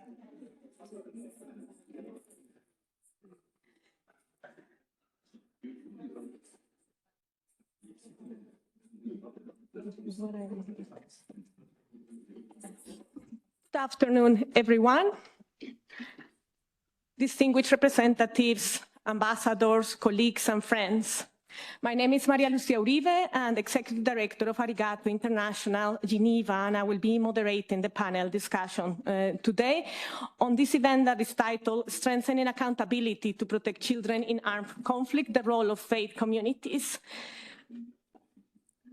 Good afternoon, everyone. Distinguished representatives, ambassadors, colleagues, and friends. My name is Maria Lucia Uribe, and Executive Director of Arigatou International, Geneva, and I will be moderating the panel discussion today on this event that is titled Strengthening Accountability to Protect Children in Armed Conflict, the Role of Faith Communities.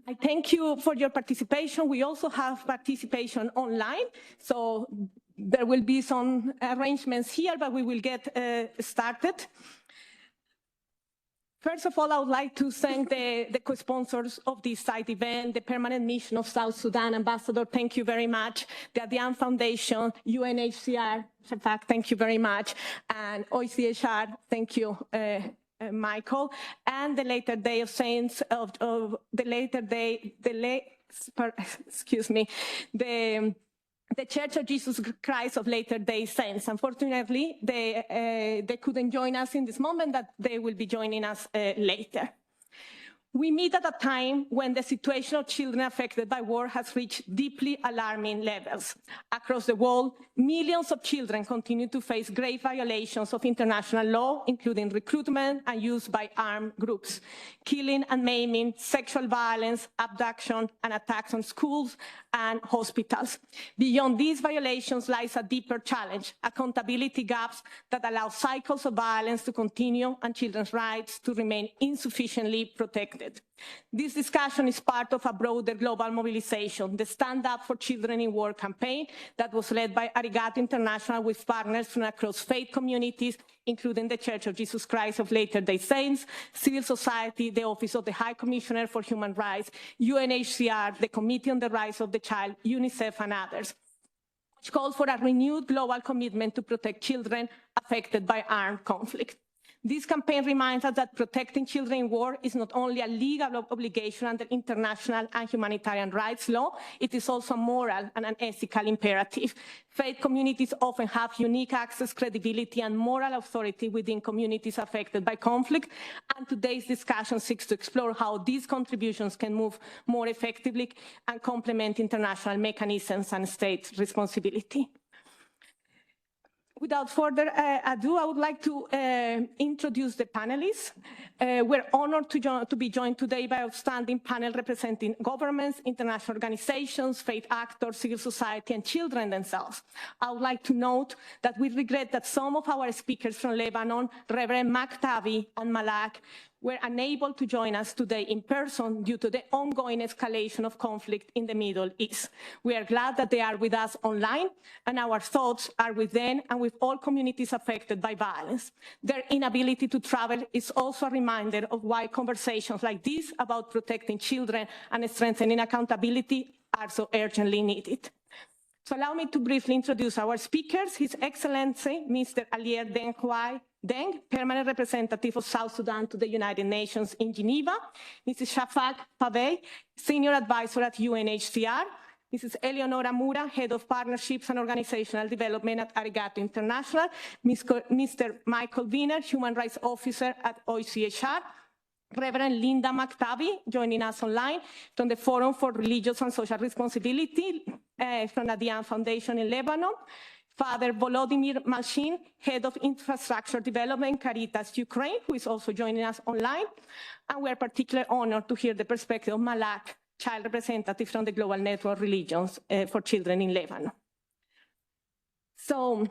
I thank you for your participation. We also have participation online, so there will be some arrangements here, but we will get started. First of all, I would like to thank the co-sponsors of this side event, the Permanent Mission of South Sudan, Ambassador, thank you very much, the Adyan Foundation, UNHCR, thank you very much, and OHCHR, thank you, Michael, and the Latter Day of Saints of the Latter Day, the Church of Jesus Christ of Latter-day Saints. Unfortunately, they couldn't join us in this moment, but they will be joining us later. We meet at a time when the situation of children affected by war has reached deeply alarming levels. Across the world, millions of children continue to face grave violations of international law, including recruitment and use by armed groups, killing and maiming, sexual violence, abduction, and attacks on schools and hospitals. Beyond these violations lies a deeper challenge, accountability gaps that allow cycles of violence to continue and children's rights to remain insufficiently protected. This discussion is part of a broader global mobilization, the Stand Up for Children in War campaign that was led by Arigatou International with partners from across faith communities, including the Church of Jesus Christ of Latter-day Saints, civil society, the Office of the High Commissioner for Human Rights, UNHCR, the Committee on the Rights of the Child, UNICEF, and others, which call for a renewed global commitment to protect children affected by armed conflict. This campaign reminds us that protecting children in war is not only a legal obligation under international and humanitarian rights law, it is also a moral and an ethical imperative. Faith communities often have unique access, credibility, and moral authority within communities affected by conflict, and today's discussion seeks to explore how these contributions can move more effectively and complement international mechanisms and state responsibility. Without further ado, I would like to introduce the panelists. We're honored to be joined today by an outstanding panel representing governments, international organizations, faith actors, civil society, and children themselves. I would like to note that we regret that some of our speakers from Lebanon, Reverend Maktabi and Malak, were unable to join us today in person due to the ongoing escalation of conflict in the Middle East. We are glad that they are with us online, and our thoughts are with them and with all communities affected by violence. Their inability to travel is also a reminder of why conversations like this about protecting children and strengthening accountability are so urgently needed. So allow me to briefly introduce our speakers. His Excellency, Mr. Alier Deng, Permanent Representative of South Sudan to the United Nations in Geneva, Mrs. Shafak Pavey, Senior Advisor at UNHCR, Mrs. Eleonora Mura, Head of Partnerships and Organizational Development at Arigatou International, Mr. Michael Wiener, Human Rights Officer at OHCHR, Reverend Linda Maktabi, joining us online from the Forum for Religious and Social Responsibility from Adyan Foundation in Lebanon, Father Volodymyr Malshin, Head of Infrastructure Development, Charities, Ukraine, who is also joining us online. And we are particularly honored to hear the perspective of Malak, child representative from the Global Network Religions for Children in Lebanon. So,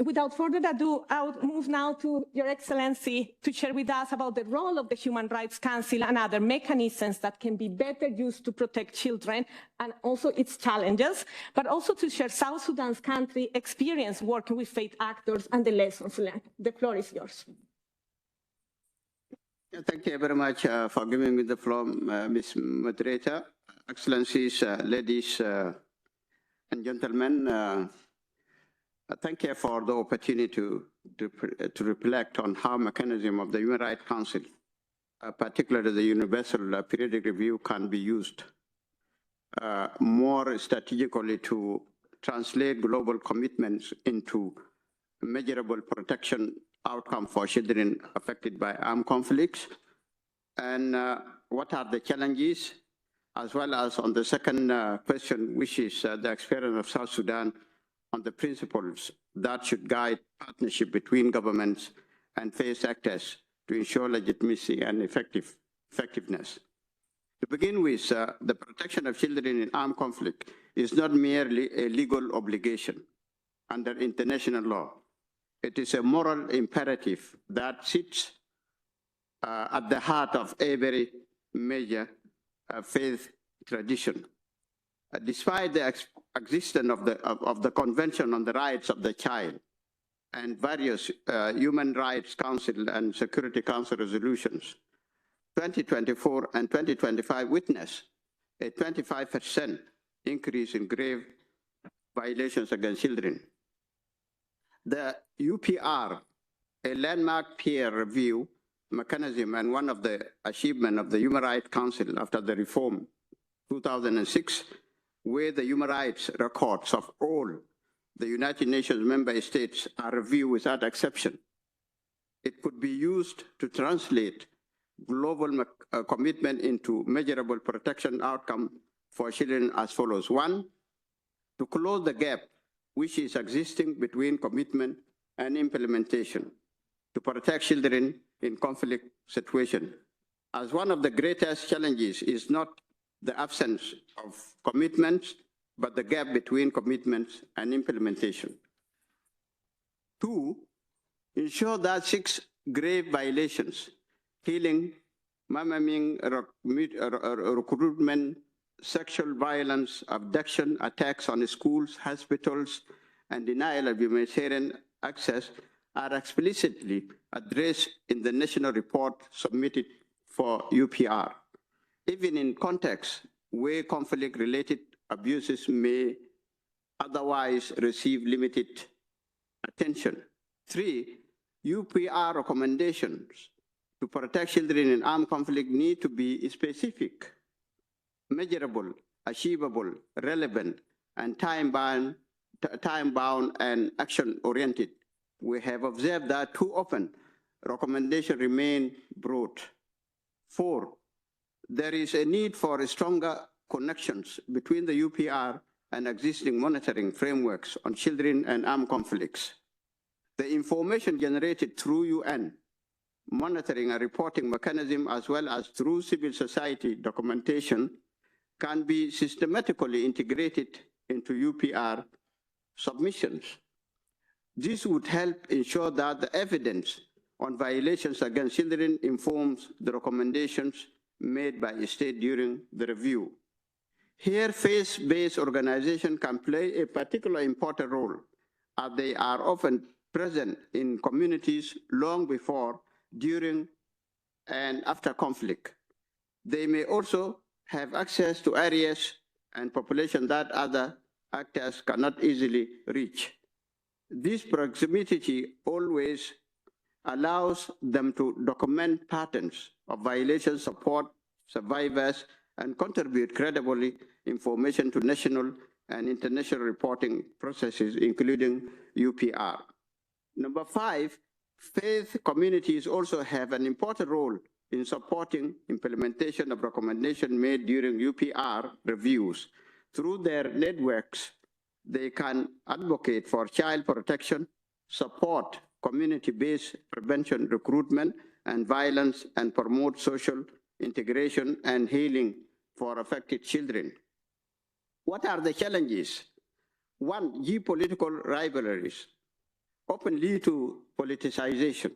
without further ado, I would move now to Your Excellency to share with us about the role of the Human Rights Council and other mechanisms that can be better used to protect children and also its challenges, but also to share South Sudan's country experience working with faith actors and the lessons learned. The floor is yours. Thank you very much for giving me the floor, Ms. Moderator. Excellencies, ladies and gentlemen, thank you for the opportunity to reflect on how mechanism of the Human Rights Council, particularly the Universal Periodic Review, can be used more strategically to translate global commitments into measurable protection outcome for children affected by armed conflicts, and what are the challenges, as well as on the second question, which is the experience of South Sudan on the principles that should guide partnership between governments and faith actors to ensure legitimacy and effectiveness. To begin with, the protection of children in armed conflict is not merely a legal obligation under international law. It is a moral imperative that sits at the heart of every major faith tradition. Despite the existence of the Convention on the Rights of the Child and various Human Rights Council and Security Council resolutions, 2024 and 2025 witnessed a 25% increase in grave violations against children. The UPR, a landmark peer review mechanism and one of the achievements of the Human Rights Council after the reform 2006, where the human rights records of all the United Nations member states are reviewed without exception. It could be used to translate global commitment into measurable protection outcome for children as follows. One, to close the gap which is existing between commitment and implementation to protect children in conflict situation. As one of the greatest challenges is not the absence of commitments, but the gap between commitments and implementation. Two, ensure that 6 grave violations, killing, maiming, recruitment, sexual violence, abduction, attacks on schools, hospitals, and denial of humanitarian access are explicitly addressed in the national report submitted for UPR. Even in contexts where conflict-related abuses may otherwise receive limited attention. 3, UPR recommendations to protect children in armed conflict need to be specific, measurable, achievable, relevant, and time-bound and action-oriented. We have observed that too often recommendations remain broad. 4, there is a need for stronger connections between the UPR and existing monitoring frameworks on children and armed conflicts. The information generated through UN monitoring and reporting mechanism, as well as through civil society documentation, can be systematically integrated into UPR submissions. This would help ensure that the evidence on violations against children informs the recommendations made by the state during the review. Here, faith-based organizations can play a particularly important role, as they are often present in communities long before, during, and after conflict. They may also have access to areas and populations that other actors cannot easily reach. This proximity always allows them to document patterns of violations, support survivors, and contribute credibly information to national and international reporting processes, including UPR. Number 5, faith communities also have an important role in supporting implementation of recommendations made during UPR reviews. Through their networks, they can advocate for child protection, support community-based prevention, recruitment, and violence, and promote social integration and healing for affected children. What are the challenges? 1, geopolitical rivalries often lead to politicization,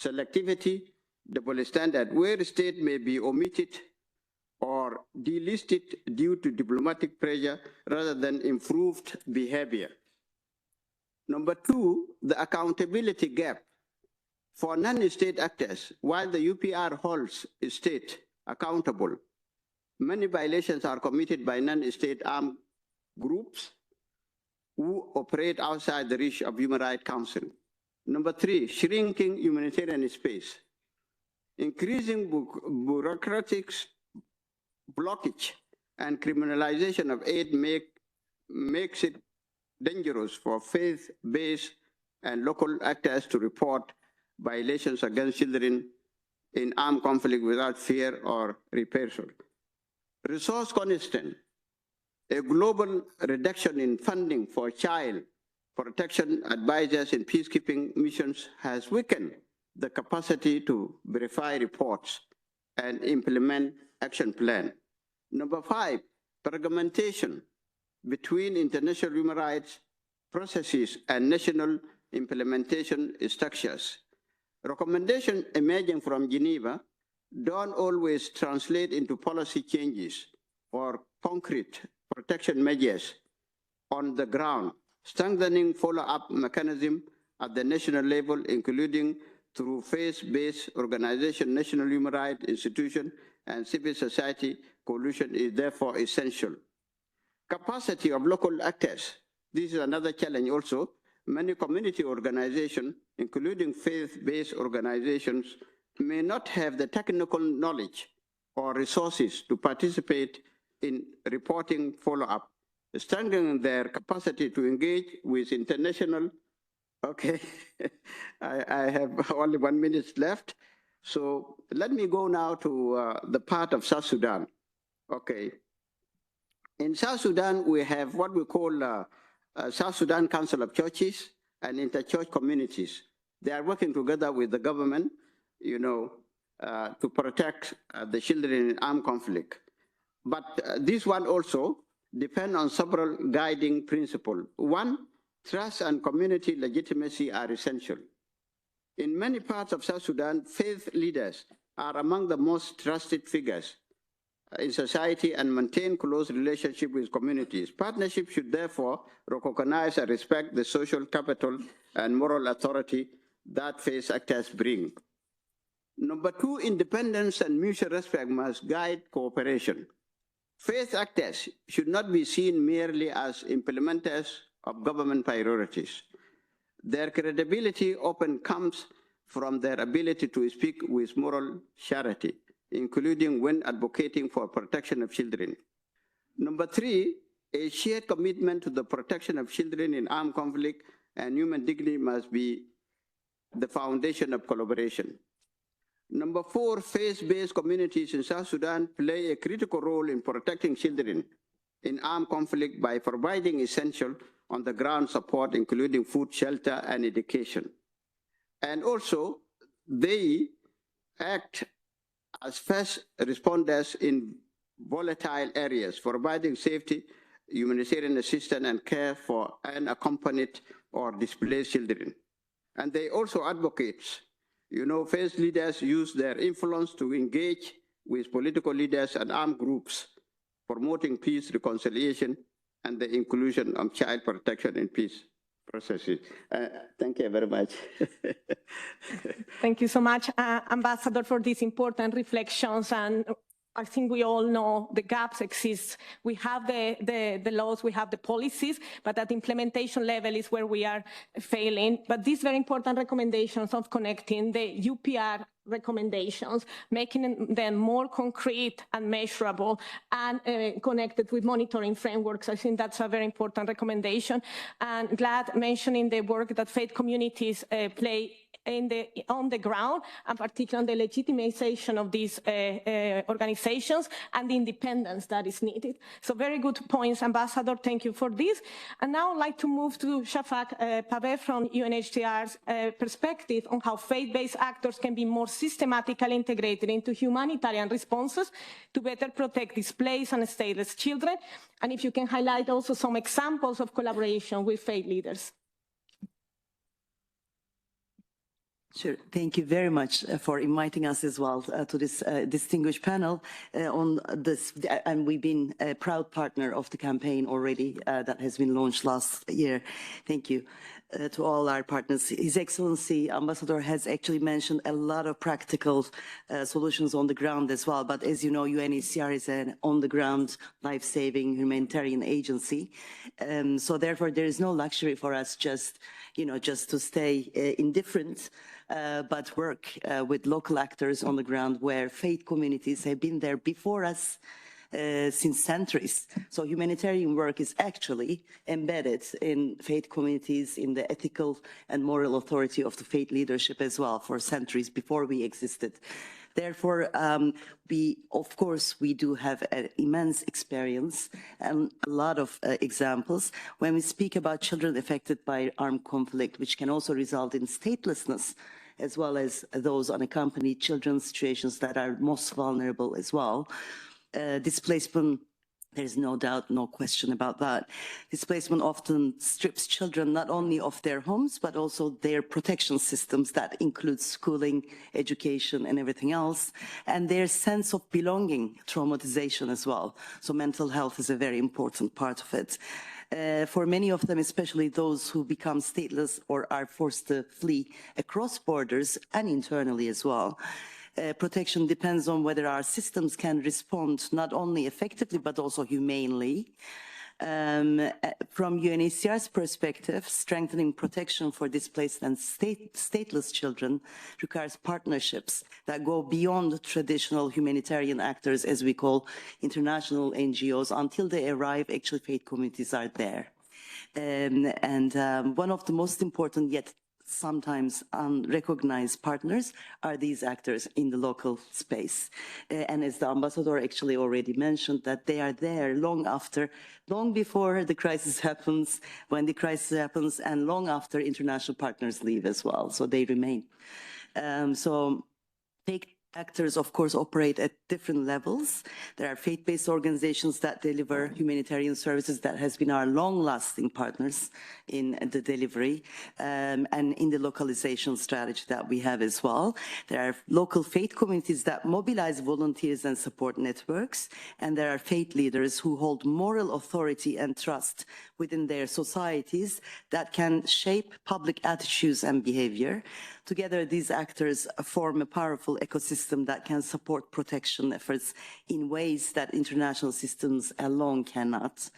selectivity, double standard, where state may be omitted or delisted due to diplomatic pressure rather than improved behavior. Number 2, the accountability gap. For non-state actors, while the UPR holds state accountable, many violations are committed by non-state armed groups who operate outside the reach of Human Rights Council. Number 3, shrinking humanitarian space. Increasing bureaucratic blockage and criminalization of aid makes it dangerous for faith-based and local actors to report violations against children in armed conflict without fear or reprisal. Resource constraint. A global reduction in funding for child protection advisors in peacekeeping missions has weakened the capacity to verify reports and implement action plan. Number 5, fragmentation between international human rights processes and national implementation structures. Recommendations emerging from Geneva don't always translate into policy changes or concrete protection measures on the ground. Strengthening follow-up mechanism at the national level, including through faith-based organization, national human rights institution, and civil society coalition is therefore essential. Capacity of local actors. This is another challenge also. Many community organizations, including faith-based organizations, may not have the technical knowledge or resources to participate in reporting follow-up, strengthening their capacity to engage with international. Okay, I have only 1 minute left. So let me go now to the part of South Sudan. Okay. In South Sudan, we have what we call South Sudan Council of Churches and interchurch communities. They are working together with the government, you know, to protect the children in armed conflict. But this one also depends on several guiding principles. One, trust and community legitimacy are essential. In many parts of South Sudan, faith leaders are among the most trusted figures in society and maintain close relationship with communities. Partnership should therefore recognize and respect the social capital and moral authority that faith actors bring. Number 2, independence and mutual respect must guide cooperation. Faith actors should not be seen merely as implementers of government priorities. Their credibility often comes from their ability to speak with moral charity, including when advocating for protection of children. Number 3, a shared commitment to the protection of children in armed conflict and human dignity must be the foundation of collaboration. Number 4, faith-based communities in South Sudan play a critical role in protecting children in armed conflict by providing essential on-the-ground support, including food, shelter, and education. And also, they act as first responders in volatile areas, providing safety, humanitarian assistance, and care for unaccompanied or displaced children. And they also advocate. You know, faith leaders use their influence to engage with political leaders and armed groups, promoting peace, reconciliation, and the inclusion of child protection in peace processes. Thank you very much. Thank you so much, Ambassador, for these important reflections. And I think we all know the gaps exist. We have the laws, we have the policies, but at the implementation level is where we are failing. But these very important recommendations of connecting the UPR recommendations, making them more concrete and measurable and connected with monitoring frameworks. I think that's a very important recommendation. And glad mentioning the work that faith communities play on the ground, and particularly on the legitimization of these organizations and the independence that is needed. So very good points, Ambassador. Thank you for this. And now I'd like to move to Shafak Paveh from UNHCR's perspective on how faith-based actors can be more systematically integrated into humanitarian responses to better protect displaced and stateless children. And if you can highlight also some examples of collaboration with faith leaders. Sure. Thank you very much for inviting us as well to this distinguished panel on this. And we've been a proud partner of the campaign already that has been launched last year. Thank you to all our partners. His Excellency Ambassador has actually mentioned a lot of practical solutions on the ground as well. But as you know, UNHCR is an on-the-ground life-saving humanitarian agency. So therefore, there is no luxury for us just to stay indifferent. But work with local actors on the ground where faith communities have been there before us since centuries. So humanitarian work is actually embedded in faith communities, in the ethical and moral authority of the faith leadership as well for centuries before we existed. Therefore, of course, we do have an immense experience and a lot of examples when we speak about children affected by armed conflict, which can also result in statelessness, as well as those unaccompanied children, situations that are most vulnerable as well. Displacement, there's no doubt, no question about that. Displacement often strips children not only of their homes, but also their protection systems that include schooling, education, and everything else, and their sense of belonging, traumatization as well. So mental health is a very important part of it. For many of them, especially those who become stateless or are forced to flee across borders and internally as well. Protection depends on whether our systems can respond not only effectively, but also humanely. From UNHCR's perspective, strengthening protection for displaced and stateless children requires partnerships that go beyond traditional humanitarian actors, as we call international NGOs. Until they arrive, actually faith communities are there. One of the most important yet sometimes unrecognized partners are these actors in the local space. And as the ambassador actually already mentioned, that they are there long before the crisis happens, when the crisis happens, and long after international partners leave as well. So they remain. So faith actors, of course, operate at different levels. There are faith-based organizations that deliver humanitarian services that has been our long-lasting partners in the delivery and in the localization strategy that we have as well. There are local faith communities that mobilize volunteers and support networks, and there are faith leaders who hold moral authority and trust within their societies that can shape public attitudes and behavior. Together, these actors form a powerful ecosystem that can support protection efforts in ways that international systems alone cannot.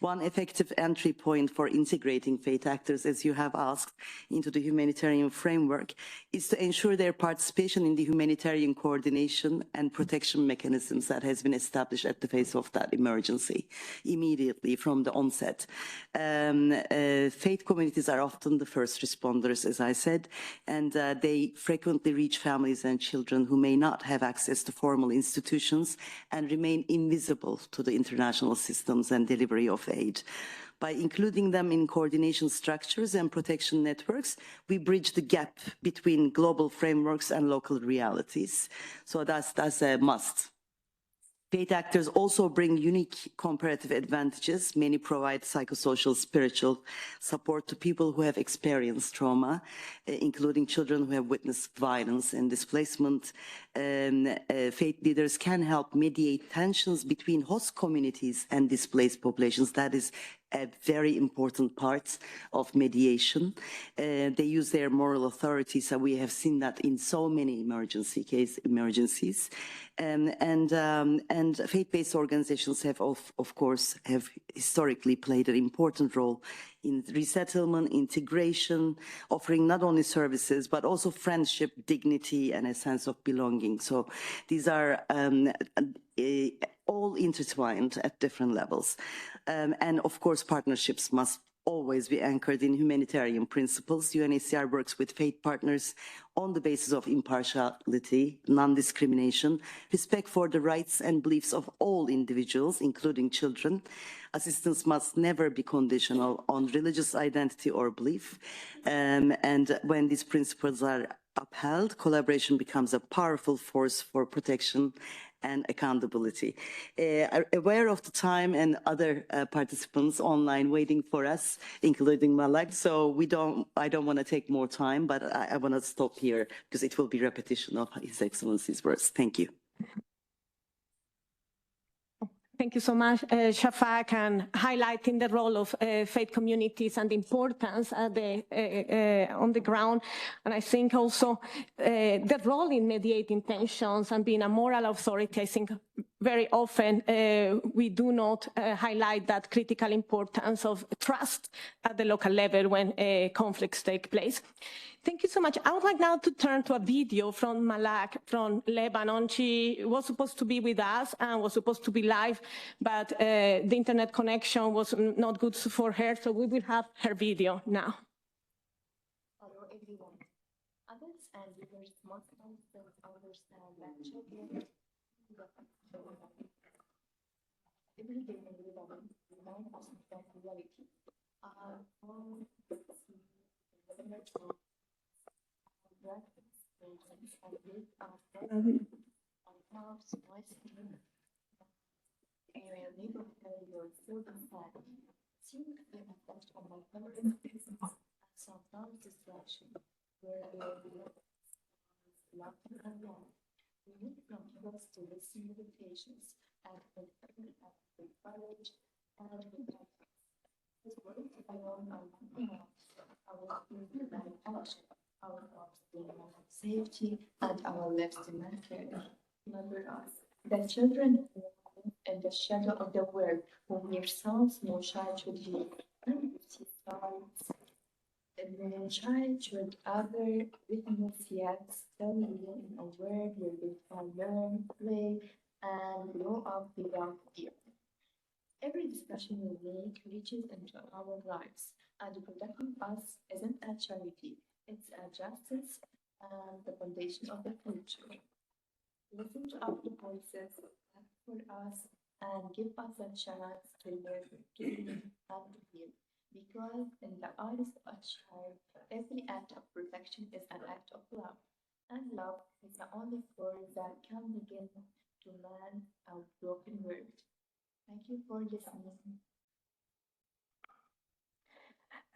One effective entry point for integrating faith actors, as you have asked, into the humanitarian framework is to ensure their participation in the humanitarian coordination and protection mechanisms that has been established at the face of that emergency immediately from the onset. Faith communities are often the first responders, as I said, and they frequently reach families and children who may not have access to formal institutions and remain invisible to the international systems and delivery of aid. By including them in coordination structures and protection networks, we bridge the gap between global frameworks and local realities. So that's a must. Faith actors also bring unique comparative advantages. Many provide psychosocial, spiritual support to people who have experienced trauma, including children who have witnessed violence and displacement. Faith leaders can help mediate tensions between host communities and displaced populations. That is a very important part of mediation. They use their moral authority, so we have seen that in so many emergencies. And faith-based organizations have, of course, historically played an important role in resettlement, integration, offering not only services, but also friendship, dignity, and a sense of belonging. So these are all intertwined at different levels. And of course, partnerships must always be anchored in humanitarian principles. UNHCR works with faith partners on the basis of impartiality, non-discrimination, respect for the rights and beliefs of all individuals, including children. Assistance must never be conditional on religious identity or belief. And when these principles are upheld, collaboration becomes a powerful force for protection and accountability. Aware of the time and other participants online waiting for us, including Malak, so I don't want to take more time, but I want to stop here because it will be repetition of His Excellency's words. Thank you. Thank you so much, Shafak, and highlighting the role of faith communities and the importance on the ground. And I think also the role in mediating tensions and being a moral authority, I think very often we do not highlight that critical importance of trust at the local level when conflicts take place. Thank you so much. I would like now to turn to a video from Malak from Lebanon. She was supposed to be with us and was supposed to be live, but the internet connection was not good for her, so we will have her video now. Hello everyone. Adults and leaders must understand that children every day in Lebanon remind us of reality. Our own sometimes distraction where we need from us to listen with patience and with courage and our safety and our lives to matter. Remember us, the children in the shadow of the world, whom your sons no child should leave. The child should ever witness yet still living in a world where they can learn, play, and grow up without fear. Every discussion we make reaches into our lives, and protecting us isn't a charity, it's a justice and the foundation of the future. Listen to our voices, act for us, and give us a chance to learn, to live, and to heal. Because in the eyes of a child, every act of protection is an act of love, and love is the only force that can begin to mend our broken world. Thank you for listening.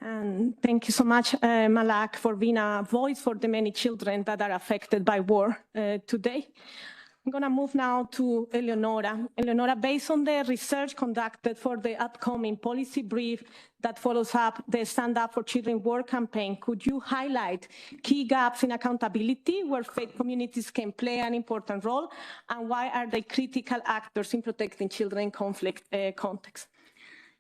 And thank you so much, Malak, for being a voice for the many children that are affected by war today. I'm going to move now to Eleonora. Eleonora, based on the research conducted for the upcoming policy brief that follows up the Stand Up for Children War campaign, could you highlight key gaps in accountability where faith communities can play an important role, and why are they critical actors in protecting children in conflict contexts?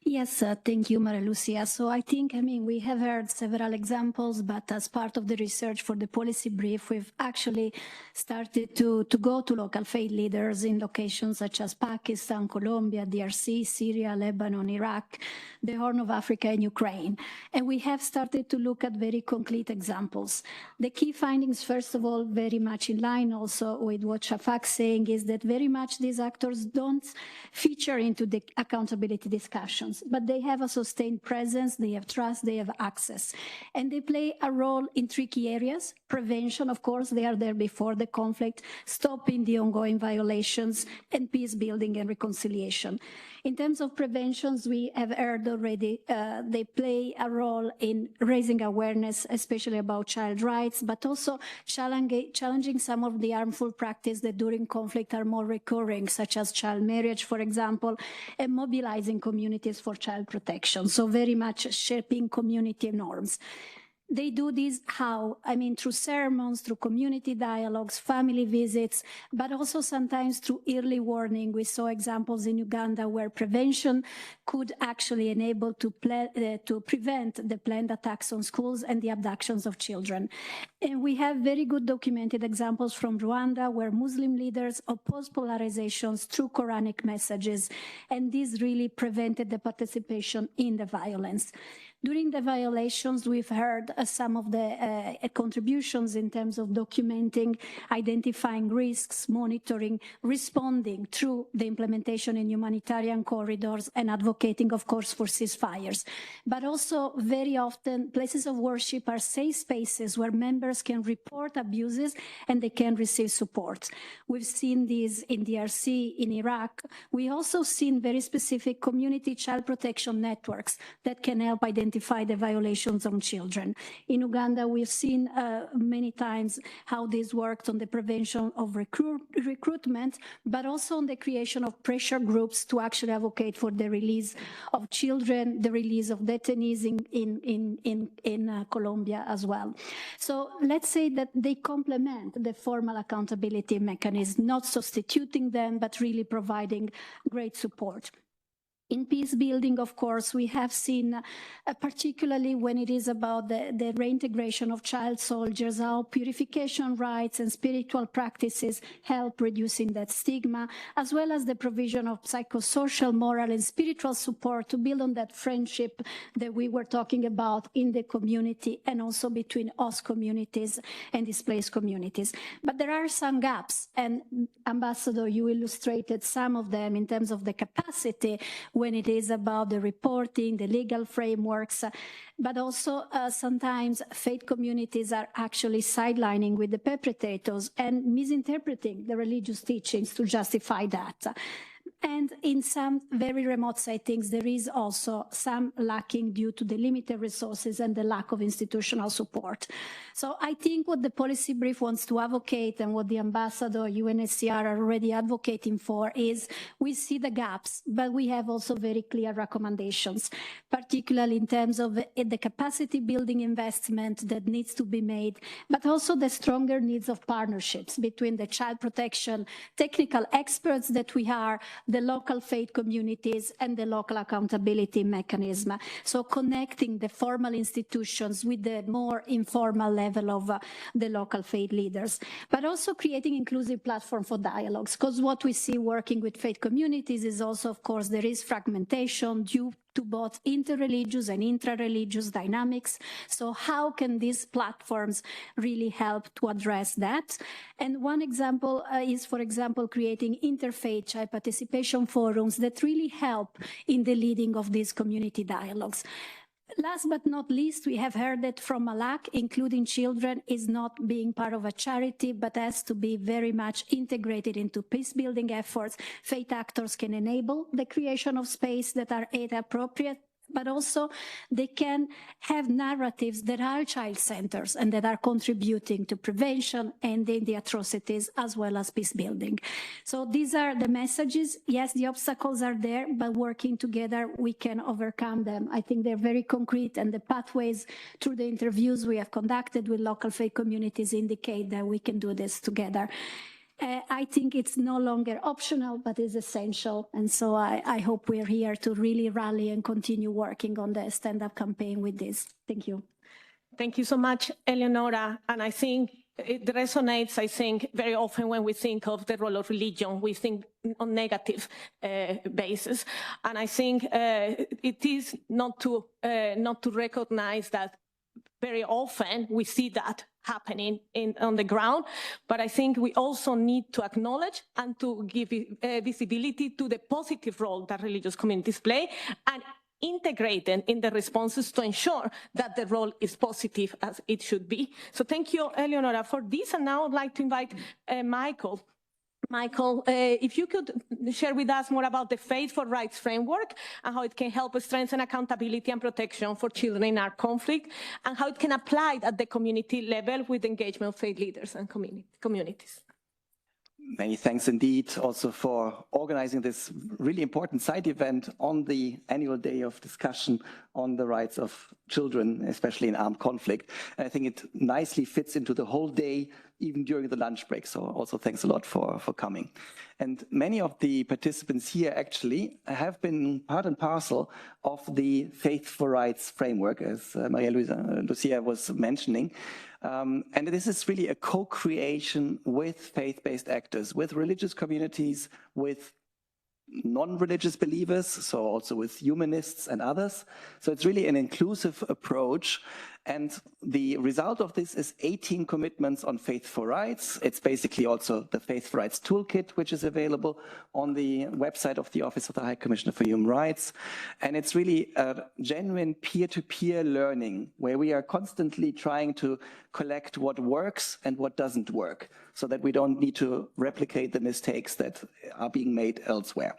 Yes, thank you, Maria Lucia. So I think, we have heard several examples, but as part of the research for the policy brief, we've actually started to go to local faith leaders in locations such as Pakistan, Colombia, DRC, Syria, Lebanon, Iraq, the Horn of Africa, and Ukraine. And we have started to look at very concrete examples. The key findings, first of all, very much in line also with what Shafak's saying, is that very much these actors don't feature into the accountability discussions, but they have a sustained presence, they have trust, they have access. And they play a role in three key areas. Prevention, of course, they are there before the conflict, stopping the ongoing violations, and peace building and reconciliation. In terms of preventions, we have heard already, they play a role in raising awareness, especially about child rights, but also challenging some of the harmful practices that during conflict are more recurring, such as child marriage, for example, and mobilizing communities for child protection. So very much shaping community norms. They do this how? Through sermons, through community dialogues, family visits, but also sometimes through early warning. We saw examples in Uganda where prevention could actually enable to prevent the planned attacks on schools and the abductions of children. And we have very good documented examples from Rwanda where Muslim leaders opposed polarizations through Quranic messages, and this really prevented the participation in the violence. During the violations, we've heard some of the contributions in terms of documenting, identifying risks, monitoring, responding through the implementation in humanitarian corridors, and advocating, of course, for ceasefires. But also, very often, places of worship are safe spaces where members can report abuses and they can receive support. We've seen this in DRC, in Iraq. We also seen very specific community child protection networks that can help identify identify the violations on children. In Uganda, we've seen many times how this worked on the prevention of recruitment, but also on the creation of pressure groups to actually advocate for the release of children, the release of detainees in Colombia as well. So let's say that they complement the formal accountability mechanism, not substituting them, but really providing great support. In peace building, of course, we have seen, particularly when it is about the reintegration of child soldiers, how purification rites and spiritual practices help reducing that stigma, as well as the provision of psychosocial, moral, and spiritual support to build on that friendship that we were talking about in the community and also between host communities and displaced communities. But there are some gaps, and Ambassador, you illustrated some of them in terms of the capacity when it is about the reporting, the legal frameworks, but also sometimes faith communities are actually sidelining with the perpetrators and misinterpreting the religious teachings to justify that. And in some very remote settings, there is also some lacking due to the limited resources and the lack of institutional support. So I think what the policy brief wants to advocate and what the ambassador, UNHCR are already advocating for is we see the gaps, but we have also very clear recommendations, particularly in terms of the capacity building investment that needs to be made, but also the stronger needs of partnerships between the child protection technical experts that we are, the local faith communities and the local accountability mechanism. So connecting the formal institutions with the more informal level of the local faith leaders, but also creating inclusive platform for dialogues, because what we see working with faith communities is also, of course, there is fragmentation due to both interreligious and intra-religious dynamics. So how can these platforms really help to address that? And one example is, for example, creating interfaith child participation forums that really help in the leading of these community dialogues. Last but not least, we have heard that from Malak, including children is not being part of a charity, but has to be very much integrated into peace-building efforts. Faith actors can enable the creation of space that are age-appropriate, but also they can have narratives that are child-centered and that are contributing to prevention and the atrocities as well as peace building. So these are the messages. Yes, the obstacles are there, but working together, we can overcome them. I think they're very concrete, and the pathways through the interviews we have conducted with local faith communities indicate that we can do this together. I think it's no longer optional, but is essential. And so I hope we're here to really rally and continue working on the stand-up campaign with this. Thank you. Thank you so much, Eleonora. And I think it resonates, I think, very often when we think of the role of religion, we think on negative basis. And I think it is not to recognize that very often we see that happening on the ground, but I think we also need to acknowledge and to give visibility to the positive role that religious communities play and integrate them in the responses to ensure that the role is positive as it should be. So thank you, Eleonora, for this. And now I'd like to invite Michael. Michael, if you could share with us more about the Faith for Rights framework and how it can help us strengthen accountability and protection for children in our conflict, and how it can apply at the community level with engagement of faith leaders and communities. Many thanks indeed also for organizing this really important side event on the annual day of discussion on the rights of children, especially in armed conflict. And I think it nicely fits into the whole day, even during the lunch break. So also thanks a lot for coming. And many of the participants here actually have been part and parcel of the Faith for Rights framework, as Maria Lucia was mentioning. And this is really a co-creation with faith-based actors, with religious communities, with non-religious believers, so also with humanists and others. So it's really an inclusive approach. And the result of this is 18 commitments on faith for rights. It's basically also the Faith for Rights toolkit, which is available on the website of the Office of the High Commissioner for Human Rights. And it's really a genuine peer-to-peer learning where we are constantly trying to collect what works and what doesn't work so that we don't need to replicate the mistakes that are being made elsewhere.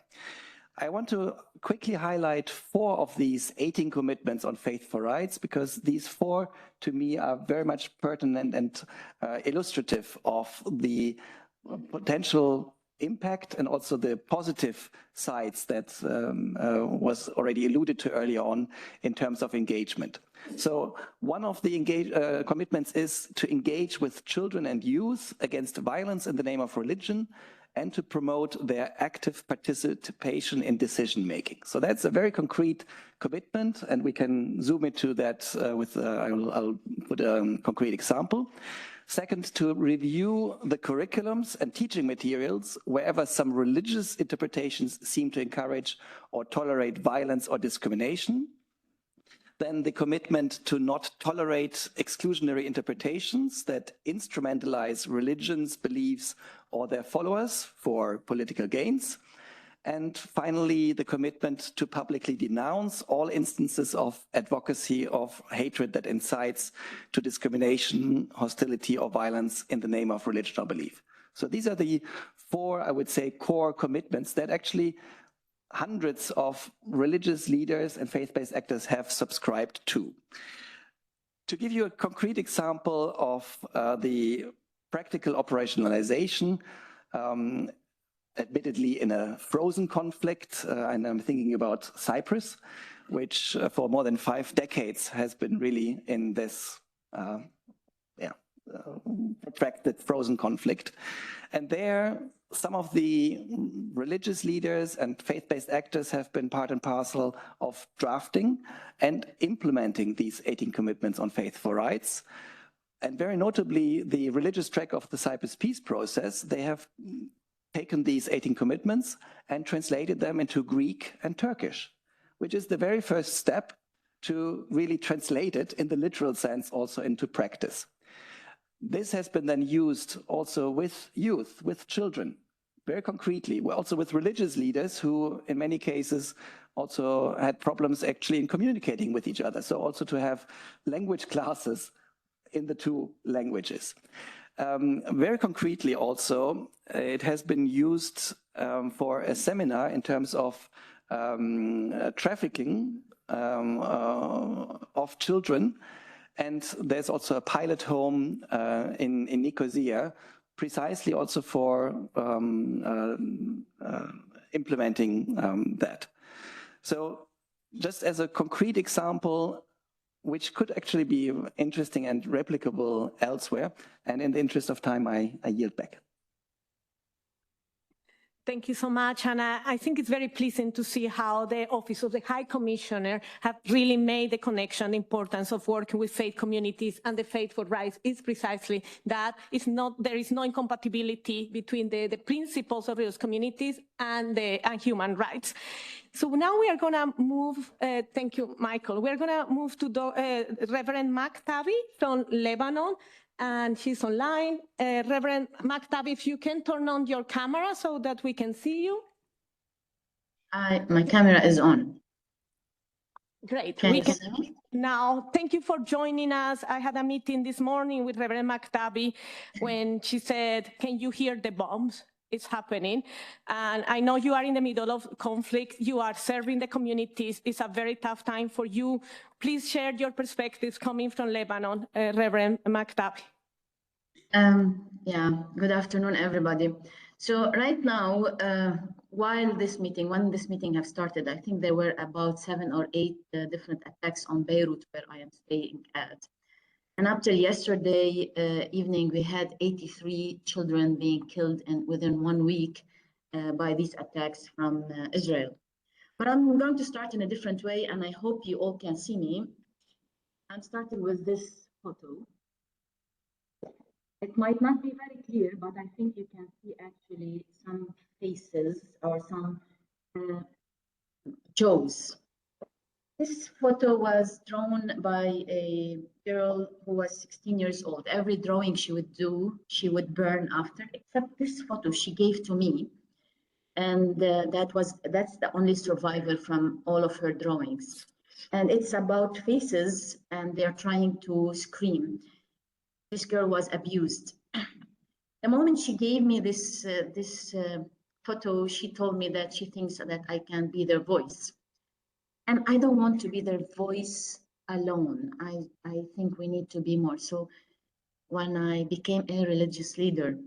I want to quickly highlight 4 of these 18 commitments on faith for rights, because these 4, to me, are very much pertinent and illustrative of the potential impact and also the positive sides that was already alluded to earlier on in terms of engagement. So one of the commitments is to engage with children and youth against violence in the name of religion, and to promote their active participation in decision-making. So that's a very concrete commitment, and we can zoom into that I'll put a concrete example. Second, to review the curriculums and teaching materials wherever some religious interpretations seem to encourage or tolerate violence or discrimination. Then the commitment to not tolerate exclusionary interpretations that instrumentalize religions, beliefs, or their followers for political gains. And finally, the commitment to publicly denounce all instances of advocacy of hatred that incites to discrimination, hostility, or violence in the name of religion or belief. So these are the 4, I would say, core commitments that actually hundreds of religious leaders and faith-based actors have subscribed to. To give you a concrete example of the practical operationalization, admittedly in a frozen conflict, and I'm thinking about Cyprus, which for more than 5 decades has been really in this protracted frozen conflict. And there, some of the religious leaders and faith-based actors have been part and parcel of drafting and implementing these 18 commitments on faith for rights. And very notably, the religious track of the Cyprus peace process, they have taken these 18 commitments and translated them into Greek and Turkish, which is the very first step to really translate it in the literal sense also into practice. This has been then used also with youth, with children, very concretely, also with religious leaders who in many cases also had problems actually in communicating with each other. So also to have language classes in the 2 languages. Very concretely also, it has been used for a seminar in terms of trafficking of children. And there's also a pilot home in Nicosia, precisely also for implementing that. So just as a concrete example, which could actually be interesting and replicable elsewhere, and in the interest of time, I yield back. Thank you so much, and I think it's very pleasing to see how the Office of the High Commissioner have really made the connection, the importance of working with faith communities, and the Faith for Rights is precisely that. There is no incompatibility between the principles of those communities and human rights. So now we are going to move, thank you, Michael. We're going to move to Reverend Maktabi from Lebanon. And she's online. Reverend Maktabi, if you can turn on your camera so that we can see you. My camera is on. Great. Can you see me? Now, thank you for joining us. I had a meeting this morning with Reverend Maktabi when she said, can you hear the bombs? It's happening. And I know you are in the middle of conflict. You are serving the communities. It's a very tough time for you. Please share your perspectives coming from Lebanon, Reverend Maktabi. Yeah, good afternoon, everybody. So right now, when this meeting have started, I think there were about 7 or 8 different attacks on Beirut, where I am staying at. And up till yesterday evening, we had 83 children being killed within 1 week by these attacks from Israel. But I'm going to start in a different way, and I hope you all can see me. I'm starting with this photo. It might not be very clear, but I think you can see actually some faces or some jaws. This photo was drawn by a girl who was 16 years old. Every drawing she would do, she would burn after, except this photo she gave to me. And that's the only survivor from all of her drawings. And it's about faces, and they're trying to scream. This girl was abused. The moment she gave me this photo, she told me that she thinks that I can be their voice. And I don't want to be their voice alone. I think we need to be more. So when I became a religious leader,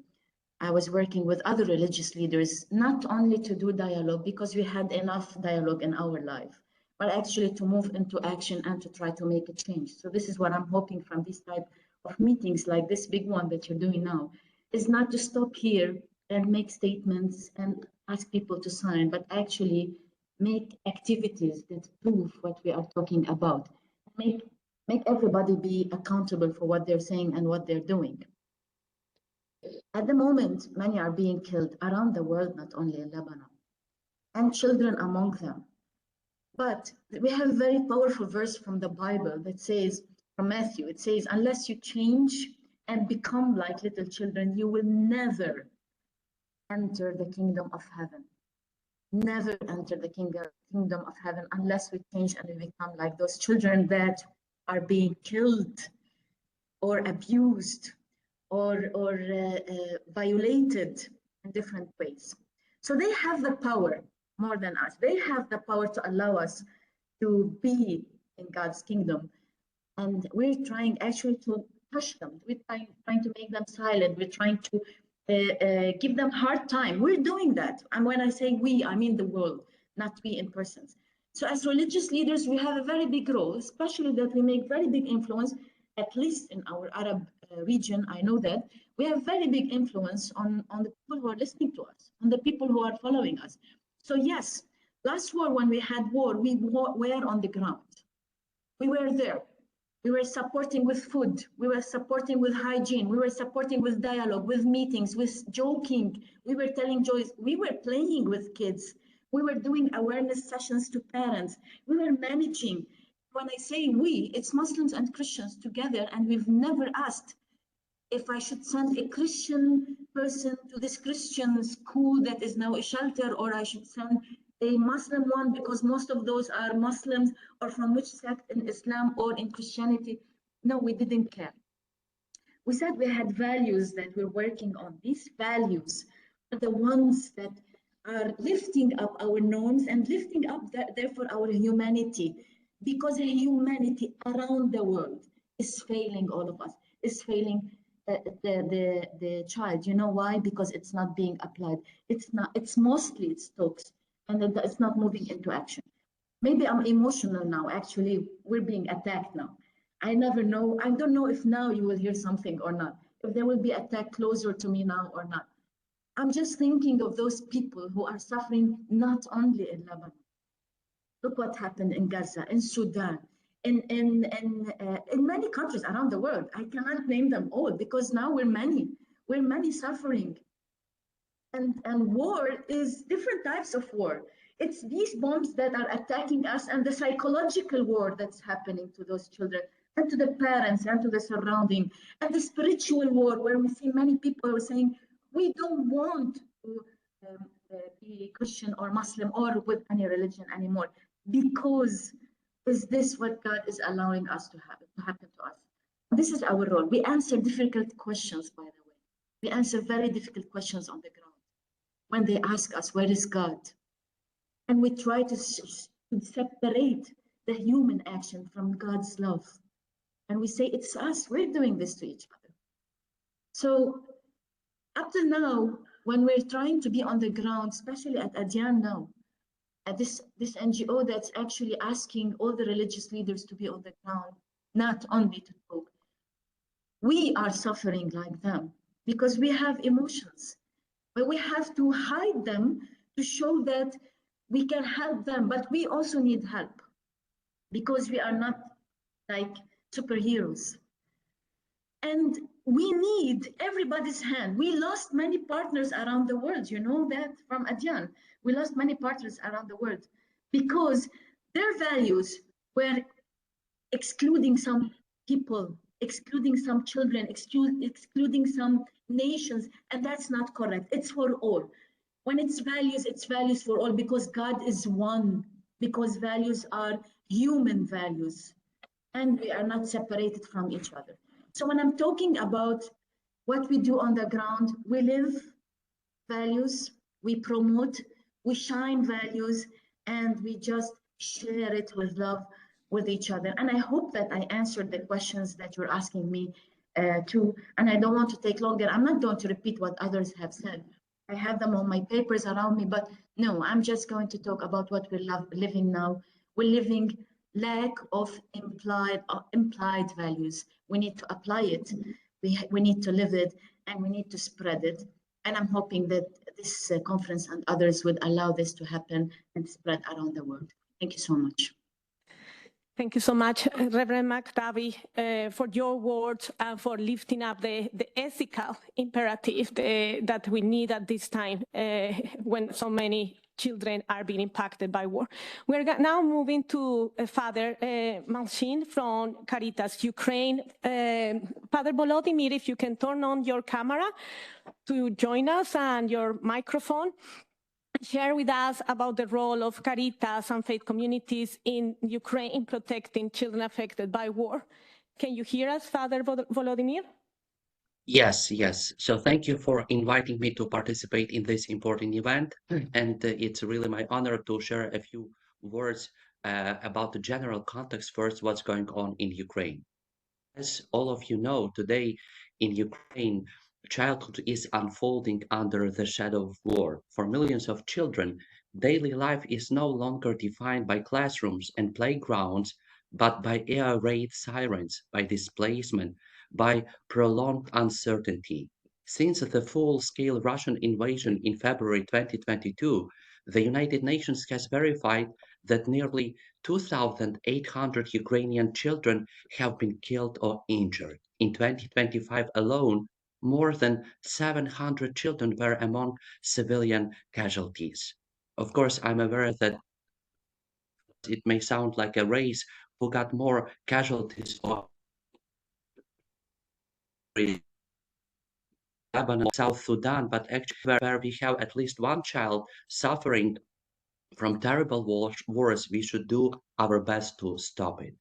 I was working with other religious leaders, not only to do dialogue, because we had enough dialogue in our life, but actually to move into action and to try to make a change. So this is what I'm hoping from this type of meetings, like this big one that you're doing now, is not to stop here and make statements and ask people to sign, but actually make activities that prove what we are talking about. Make everybody be accountable for what they're saying and what they're doing. At the moment, many are being killed around the world, not only in Lebanon, and children among them. But we have a very powerful verse from the Bible that says, from Matthew, it says, unless you change and become like little children, you will never enter the kingdom of heaven. Never enter the kingdom of heaven unless we change and we become like those children that are being killed or abused or violated in different ways. So they have the power more than us. They have the power to allow us to be in God's kingdom. And we're trying actually to push them. We're trying to make them silent. We're trying to give them hard time. We're doing that. And when I say we, I mean the world, not we in persons. So as religious leaders, we have a very big role, especially that we make very big influence, at least in our Arab region. I know that we have very big influence on the people who are listening to us, on the people who are following us. So yes, last war, when we had war, we were on the ground. We were there. We were supporting with food. We were supporting with hygiene. We were supporting with dialogue, with meetings, with joking. We were telling jokes. We were playing with kids. We were doing awareness sessions to parents. We were managing. When I say we, it's Muslims and Christians together, and we've never asked if I should send a Christian person to this Christian school that is now a shelter, or I should send a Muslim one because most of those are Muslims, or from which sect in Islam or in Christianity. No, we didn't care. We said we had values that we're working on. These values are the ones that are lifting up our norms and lifting up, therefore, our humanity, because humanity around the world is failing all of us, is failing the child. You know why? Because it's not being applied. It's mostly talks, and it's not moving into action. Maybe I'm emotional now. Actually, we're being attacked now. I never know. I don't know if now you will hear something or not, if there will be attack closer to me now or not. I'm just thinking of those people who are suffering not only in Lebanon. Look what happened in Gaza, in Sudan, in many countries around the world. I cannot name them all because now we're many suffering. And war is different types of war. It's these bombs that are attacking us and the psychological war that's happening to those children and to the parents and to the surrounding, and the spiritual war where we see many people who are saying, we don't want to be Christian or Muslim or with any religion anymore, because is this what God is allowing us to happen to us? This is our role. We answer difficult questions, by the way. We answer very difficult questions on the ground when they ask us, where is God? And we try to separate the human action from God's love. And we say, it's us, we're doing this to each other. So up till now, when we're trying to be on the ground, especially at Adyan now, at this NGO that's actually asking all the religious leaders to be on the ground, not only to talk, we are suffering like them because we have emotions, but we have to hide them to show that we can help them, but we also need help because we are not like superheroes. And we need everybody's hand. We lost many partners around the world. You know that from Adyan. We lost many partners around the world because their values were excluding some people, excluding some children, excluding some nations, and that's not correct. It's for all. When it's values for all, because God is one, because values are human values, and we are not separated from each other. So when I'm talking about what we do on the ground, we live values, we promote, we shine values, and we just share it with love with each other. And I hope that I answered the questions that you're asking me too. And I don't want to take longer. I'm not going to repeat what others have said. I have them on my papers around me, but no, I'm just going to talk about what we're living now. We're living lack of implied values. We need to apply it. We need to live it, and we need to spread it. And I'm hoping that this conference and others would allow this to happen and spread around the world. Thank you so much. Thank you so much, Reverend McDavi, for your words and for lifting up the ethical imperative that we need at this time when so many children are being impacted by war. We're now moving to Father Malshin from Charities, Ukraine. Father Volodymyr, if you can turn on your camera to join us and your microphone. Share with us about the role of Charities and faith communities in Ukraine in protecting children affected by war. Can you hear us, Father Volodymyr? Yes, yes. So thank you for inviting me to participate in this important event. And it's really my honor to share a few words about the general context first, what's going on in Ukraine. As all of you know, today in Ukraine, childhood is unfolding under the shadow of war. For millions of children, daily life is no longer defined by classrooms and playgrounds, but by air raid sirens, by displacement, by prolonged uncertainty. Since the full-scale Russian invasion in February 2022, the United Nations has verified that nearly 2,800 Ukrainian children have been killed or injured. In 2025 alone, more than 700 children were among civilian casualties. Of course, I'm aware that it may sound like a race who got more casualties or Lebanon, South Sudan, but actually where we have at least one child suffering from terrible wars, we should do our best to stop it.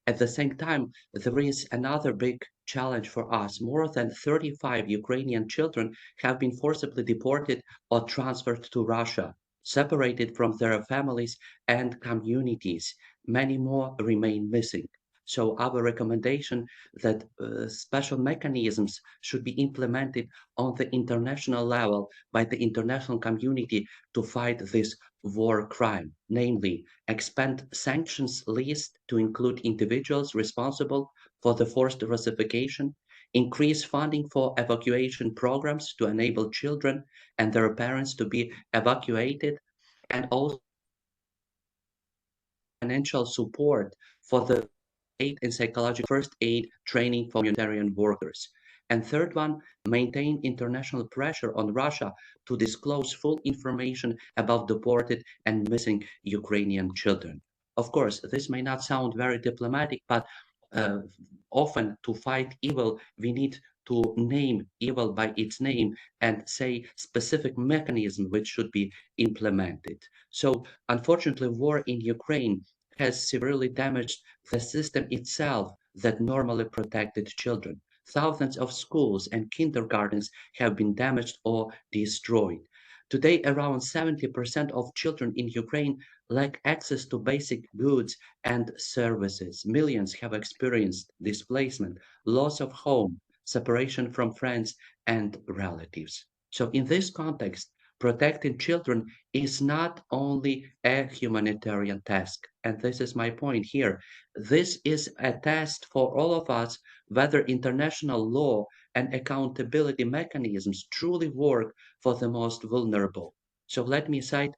At the same time, there is another big challenge for us. More than 35 Ukrainian children have been forcibly deported or transferred to Russia, separated from their families and communities. Many more remain missing. So our recommendation that special mechanisms should be implemented on the international level by the international community to fight this war crime, namely expand sanctions list to include individuals responsible for the forced Russification, increase funding for evacuation programs to enable children and their parents to be evacuated, and also financial support for the aid and psychological first aid training for humanitarian workers. And third one, maintain international pressure on Russia to disclose full information about deported and missing Ukrainian children. Of course, this may not sound very diplomatic, but often to fight evil, we need to name evil by its name and say specific mechanism which should be implemented. So unfortunately, war in Ukraine has severely damaged the system itself that normally protected children. Thousands of schools and kindergartens have been damaged or destroyed. Today, around 70% of children in Ukraine lack access to basic goods and services. Millions have experienced displacement, loss of home, separation from friends and relatives. So in this context, protecting children is not only a humanitarian task. And this is my point here. This is a test for all of us whether international law and accountability mechanisms truly work for the most vulnerable. So let me cite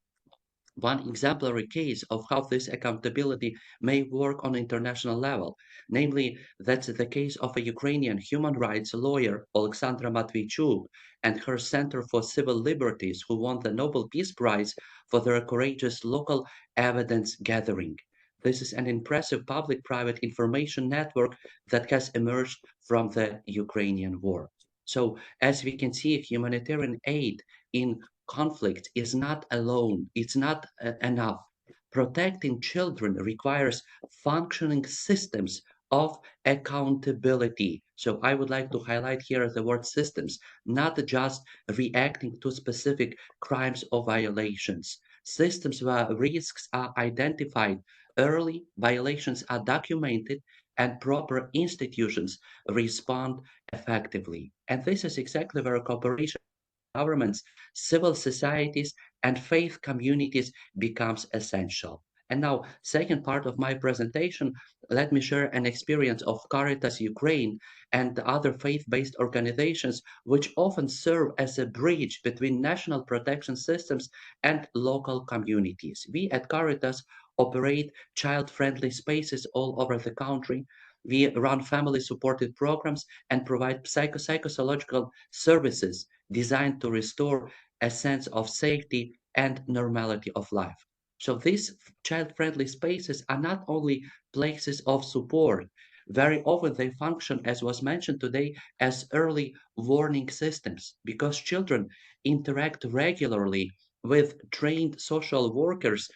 one exemplary case of how this accountability may work on international level. Namely, that's the case of a Ukrainian human rights lawyer, Alexandra Matvichuk, and her Center for Civil Liberties, who won the Nobel Peace Prize for their courageous local evidence gathering. This is an impressive public-private information network that has emerged from the Ukrainian war. So, as we can see, humanitarian aid in conflict is not alone, it's not enough. Protecting children requires functioning systems of accountability. So I would like to highlight here the word systems, not just reacting to specific crimes or violations. Systems where risks are identified early, violations are documented, and proper institutions respond effectively. And this is exactly where cooperation governments, civil societies, and faith communities becomes essential. And now, second part of my presentation, let me share an experience of Caritas Ukraine and other faith-based organizations which often serve as a bridge between national protection systems and local communities. We at Caritas operate child-friendly spaces all over the country. We run family-supported programs and provide psychological services designed to restore a sense of safety and normality of life. So these child-friendly spaces are not only places of support, very often they function, as was mentioned today, as early warning systems because children interact regularly with trained social workers,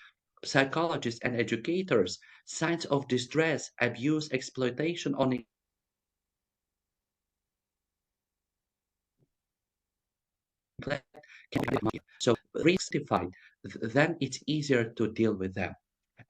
psychologists, and educators. Signs of distress, abuse, exploitation, or so rectified, then it's easier to deal with them.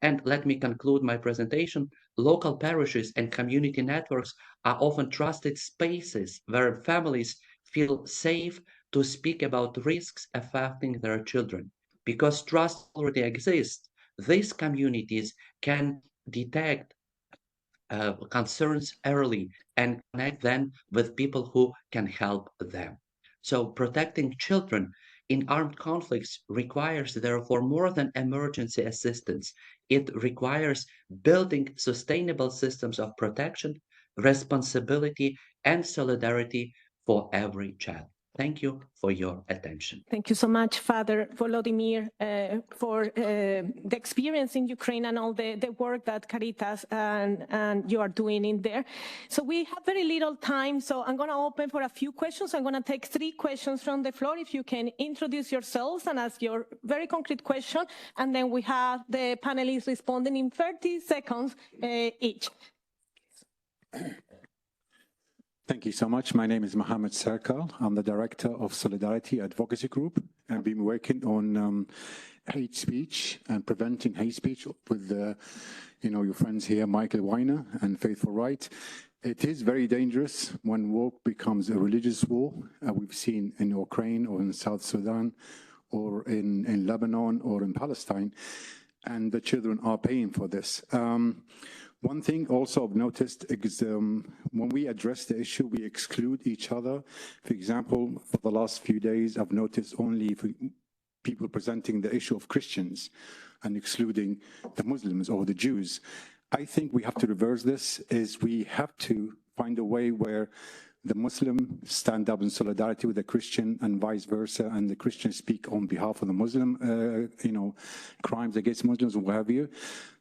And let me conclude my presentation. Local parishes and community networks are often trusted spaces where families feel safe to speak about risks affecting their children. Because trust already exists, these communities can detect concerns early and connect them with people who can help them. So protecting children in armed conflicts requires therefore more than emergency assistance. It requires building sustainable systems of protection, responsibility, and solidarity for every child. Thank you for your attention. Thank you so much, Father Volodymyr, for the experience in Ukraine and all the work that Caritas and you are doing in there. So we have very little time, so I'm going to open for a few questions. I'm going to take 3 questions from the floor. If you can introduce yourselves and ask your very concrete question, and then we have the panelists responding in 30 seconds each. Thank you so much. My name is Mohammed Sarkar. I'm the Director of Solidarity Advocacy Group. I've been working on hate speech and preventing hate speech with your friends here, Michael Weiner and Faithful Right. It is very dangerous when war becomes a religious war. We've seen in Ukraine or in South Sudan or in Lebanon or in Palestine, and the children are paying for this. One thing also I've noticed is when we address the issue, we exclude each other. For example, for the last few days, I've noticed only people presenting the issue of Christians and excluding the Muslims or the Jews. I think we have to reverse this, is we have to find a way where the Muslim stand up in solidarity with the Christian and vice versa, and the Christians speak on behalf of the Muslim, crimes against Muslims or what have you.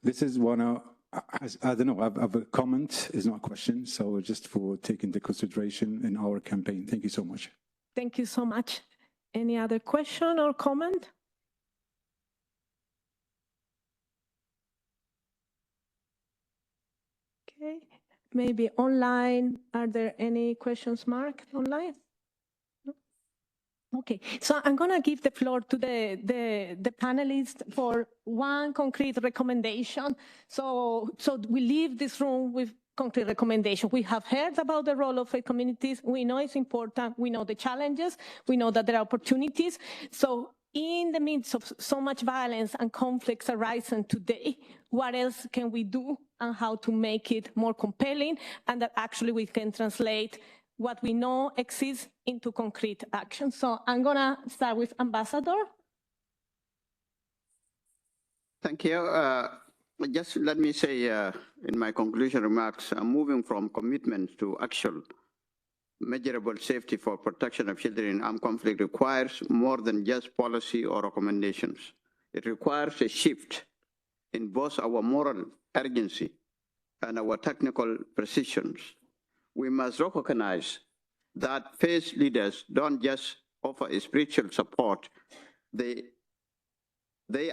This is one of, I don't know, I have a comment, it's not a question, so just for taking into consideration in our campaign. Thank you so much. Thank you so much. Any other question or comment? Okay, maybe online. Are there any questions, Mark, online? No? Okay, so I'm going to give the floor to the panelists for one concrete recommendation. So we leave this room with concrete recommendation. We have heard about the role of faith communities. We know it's important. We know the challenges. We know that there are opportunities. So in the midst of so much violence and conflicts arising today, what else can we do and how to make it more compelling, and that actually we can translate what we know exists into concrete action? So I'm going to start with Ambassador. Thank you. Just let me say in my conclusion remarks, moving from commitment to actual measurable safety for protection of children in armed conflict requires more than just policy or recommendations. It requires a shift in both our moral urgency and our technical precisions. We must recognize that faith leaders don't just offer spiritual support. They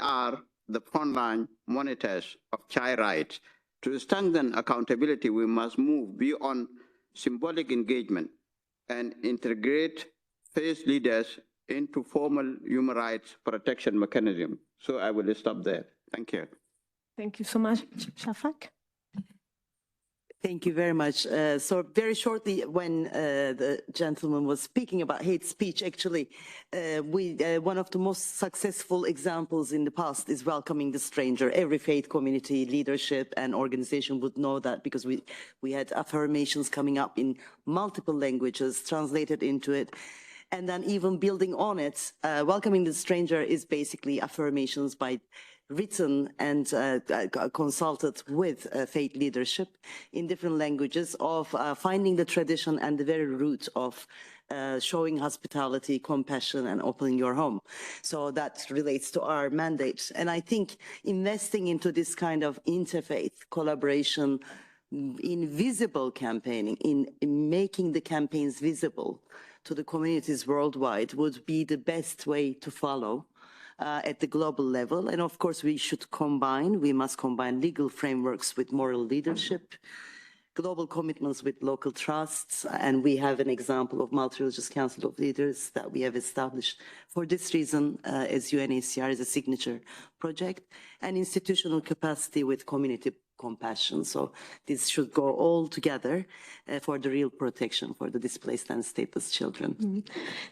are the frontline monitors of child rights To strengthen accountability, we must move beyond symbolic engagement and integrate faith leaders into formal human rights protection mechanism. So I will stop there. Thank you. Thank you so much, Shafak. Thank you very much. So very shortly, when the gentleman was speaking about hate speech, actually, one of the most successful examples in the past is welcoming the stranger. Every faith community, leadership, and organization would know that, because we had affirmations coming up in multiple languages, translated into it. And then even building on it, welcoming the stranger is basically affirmations by written and consulted with faith leadership in different languages of finding the tradition and the very root of showing hospitality, compassion, and opening your home. So that relates to our mandate. And I think investing into this kind of interfaith collaboration in visible campaigning, in making the campaigns visible to the communities worldwide would be the best way to follow at the global level. And of course, we must combine legal frameworks with moral leadership, global commitments with local trusts. And we have an example of Multi-Religious Council of Leaders that we have established for this reason as UNHCR as a signature project, and institutional capacity with community compassion. So this should go all together for the real protection for the displaced and stateless children. Mm-hmm.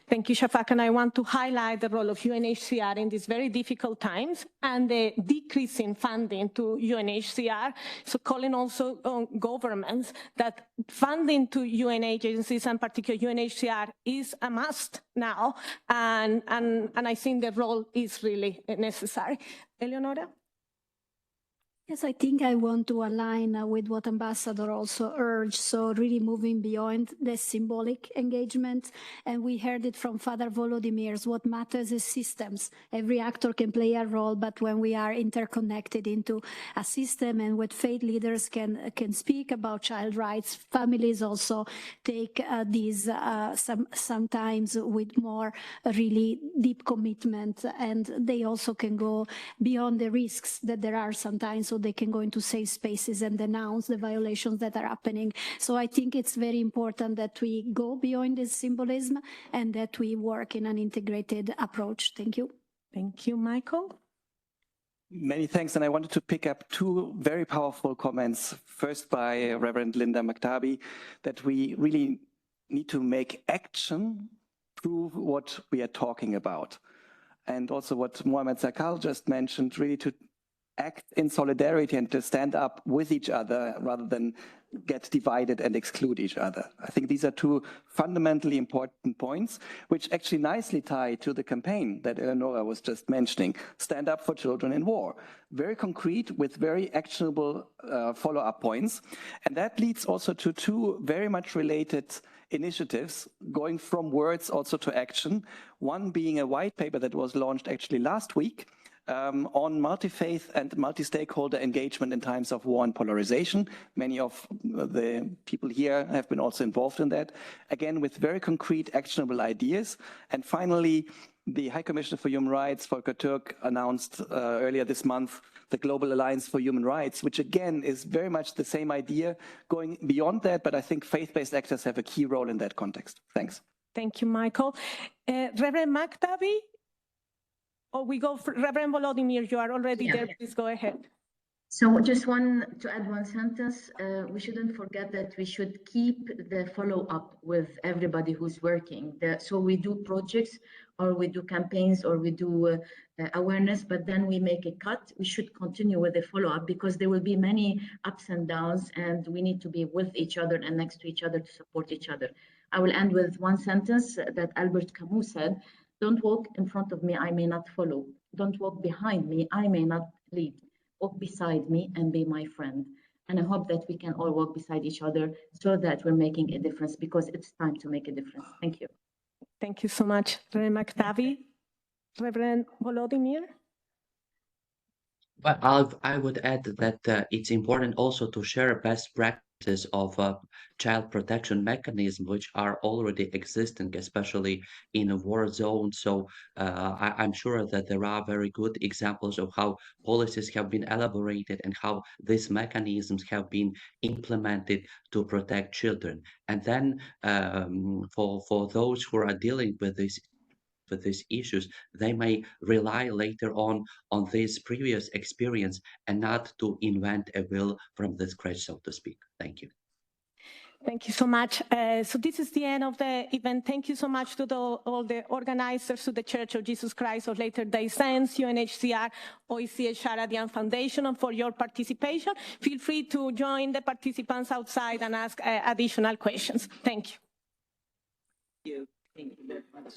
Thank you, Shafak. And I want to highlight the role of UNHCR in these very difficult times and the decrease in funding to UNHCR. So calling also on governments that funding to UN agencies, and particularly UNHCR, is a must now. And I think the role is really necessary. Eleonora? Yes, I think I want to align with what Ambassador also urged, so really moving beyond the symbolic engagement. And we heard it from Father Volodymyr's, what matters is systems. Every actor can play a role, but when we are interconnected into a system and what faith leaders can speak about child rights, families also take these sometimes with more really deep commitment, and they also can go beyond the risks that there are sometimes, so they can go into safe spaces and denounce the violations that are happening. So I think it's very important that we go beyond this symbolism and that we work in an integrated approach. Thank you. Thank you, Michael. Many thanks, and I wanted to pick up two very powerful comments. First by Reverend Linda Maktabi, that we really need to make action prove what we are talking about. And also what Mohamed Sakal just mentioned, really to act in solidarity and to stand up with each other rather than get divided and exclude each other. I think these are two fundamentally important points, which actually nicely tie to the campaign that Eleonora was just mentioning, Stand Up for Children in War. Very concrete with very actionable follow-up points. And that leads also to two very much related initiatives going from words also to action. One being a white paper that was launched actually last week, on multi-faith and multi-stakeholder engagement in times of war and polarization. Many of the people here have been also involved in that, again, with very concrete, actionable ideas. And finally, the High Commissioner for Human Rights, Volker Türk, announced earlier this month the Global Alliance for Human Rights, which again is very much the same idea, going beyond that, but I think faith-based actors have a key role in that context. Thanks. Thank you, Michael. Reverend Maktabi? Or we go for Reverend Volodymyr, you are already there, please go ahead. So just to add one sentence, we shouldn't forget that we should keep the follow-up with everybody who's working. So we do projects, or we do campaigns, or we do awareness, but then we make a cut. We should continue with the follow-up, because there will be many ups and downs, and we need to be with each other and next to each other to support each other. I will end with one sentence that Albert Camus said: "Don't walk in front of me, I may not follow. Don't walk behind me, I may not lead. Walk beside me and be my friend." And I hope that we can all walk beside each other so that we're making a difference, because it's time to make a difference. Thank you. Thank you so much, Reverend Maktabi. Reverend Volodymyr? Well, I would add that it's important also to share best practice of child protection mechanism which are already existing, especially in a war zone. So I'm sure that there are very good examples of how policies have been elaborated and how these mechanisms have been implemented to protect children. And then for those who are dealing with these issues, they may rely later on this previous experience and not to invent a wheel from the scratch, so to speak. Thank you. Thank you so much. So this is the end of the event. Thank you so much to all the organizers, to the Church of Jesus Christ of Latter-day Saints, UNHCR, OHCHR, Adyan Foundation, and for your participation. Feel free to join the participants outside and ask additional questions. Thank you. Thank you very much.